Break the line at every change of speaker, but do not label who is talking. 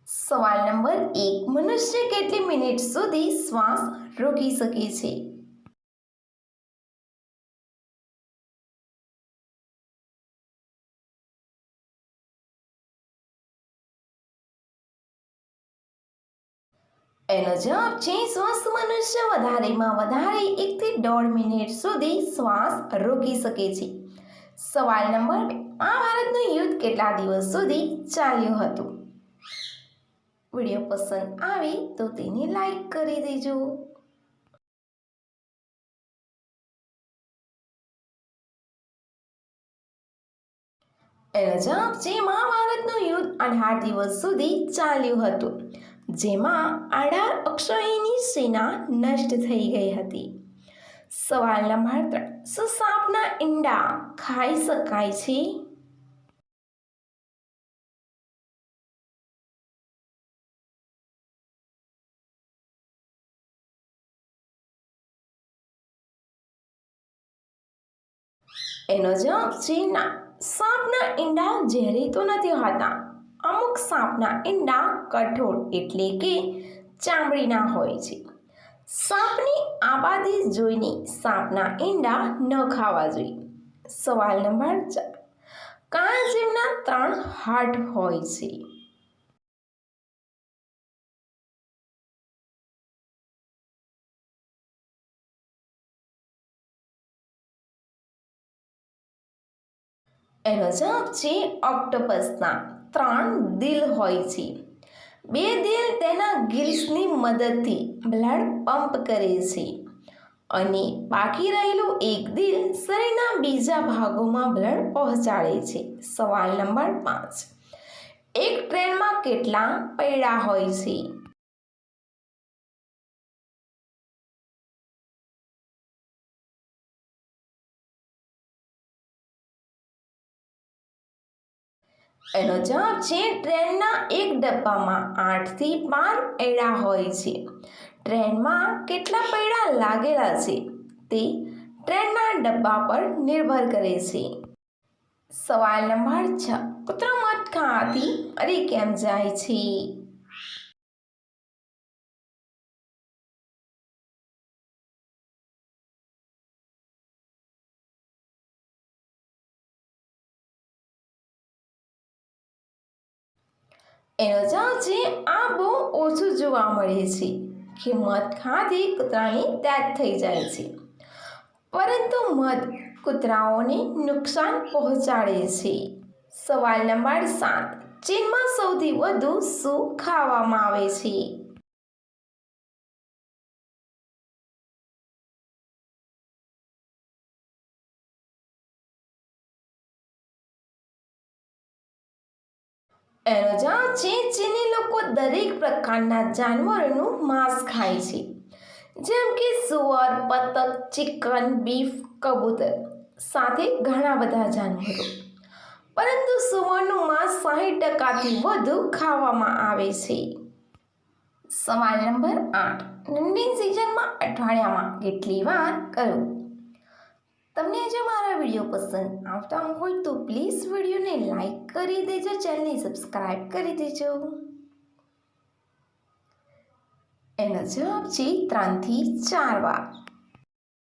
સવાલ નંબર 1. મનુષ્ય કેટલી મિનિટ સુધી શ્વાસ રોકી શકે છે? એનો જવાબ છે સ્વસ્થ મનુષ્ય વધારેમાં વધારે 1 થી 1.5 મિનિટ સુધી શ્વાસ રોકી શકે છે. સવાલ નંબર 2. મહાભારતનું યુદ્ધ કેટલા દિવસ સુધી ચાલ્યું હતું? વિડીયો પસંદ આવે તો તેને લાઈક કરી દેજો. એનો જવાબ છે મહાભારતનું યુદ્ધ 18 દિવસ સુધી ચાલ્યું હતું, જેમાં 18 અક્ષોહિણી સેના નષ્ટ થઈ ગઈ હતી. સવાલ નંબર 3. શું સાપના ઈંડા ખાઈ શકાય છે? એનો જવાબ છે ના. સાપના ઈંડા ઝેરી તો નથી હોતા. અમુક સાપના ઈંડા કઠોર એટલે કે ચામડીના હોય છે. સાપની આબાદી જોઈને સાપના ઈંડા ન ખાવા જોઈએ. સવાલ નંબર 4. કયા જીવના 3 હાર્ટ હોય છે? એનો જવાબ છે ઓક્ટોપસના 3 દિલ હોય છે. 2 દિલ તેના ગિલ્સની મદદથી બ્લડ પંપ કરે છે અને બાકી રહેલું 1 દિલ શરીરના બીજા ભાગોમાં બ્લડ પહોંચાડે છે. સવાલ નંબર 5. એક ટ્રેનમાં કેટલા પૈડા હોય છે? એનો જવાબ છે ટ્રેનના એક ડબ્બામાં 8 થી 12 પૈડા હોય છે. ટ્રેનમાં કેટલા પૈડા લાગેલા છે તે ટ્રેનના ડબ્બા પર નિર્ભર કરે છે. સવાલ નંબર 6. કૂતરો મધ ખાવાથી મરી કેમ જાય છે? એનો જવાબ છે આ બહુ ઓછું જોવા મળે છે કે મધ ખાવાથી કૂતરાની ડેથ થઈ જાય છે, પરંતુ મધ કૂતરાઓને નુકસાન પહોંચાડે છે. સવાલ નંબર 7. ચીનમાં સૌથી વધુ શું ખાવામાં આવે છે? એનો જવાબ છે ચીની લોકો દરેક પ્રકારના જાનવરોનું માંસ ખાય છે, જેમ કે સુઅર, બતક, ચિકન, બીફ, કબૂતર સાથે ઘણા બધા જાનવરો. પરંતુ સુઅરનું માંસ 60%થી વધુ ખાવામાં આવે છે. સવાલ નંબર 8. ઠંડી સિઝનમાં અઠવાડિયામાં કેટલી વાર કરવું? તમને જો મારા વિડીયો પસંદ આવતા હોય તો પ્લીઝ વિડીયોને લાઈક કરી દેજો, ચેનલને સબસ્ક્રાઈબ કરી દેજો. એનો જવાબ છે 3 થી 4 વાર.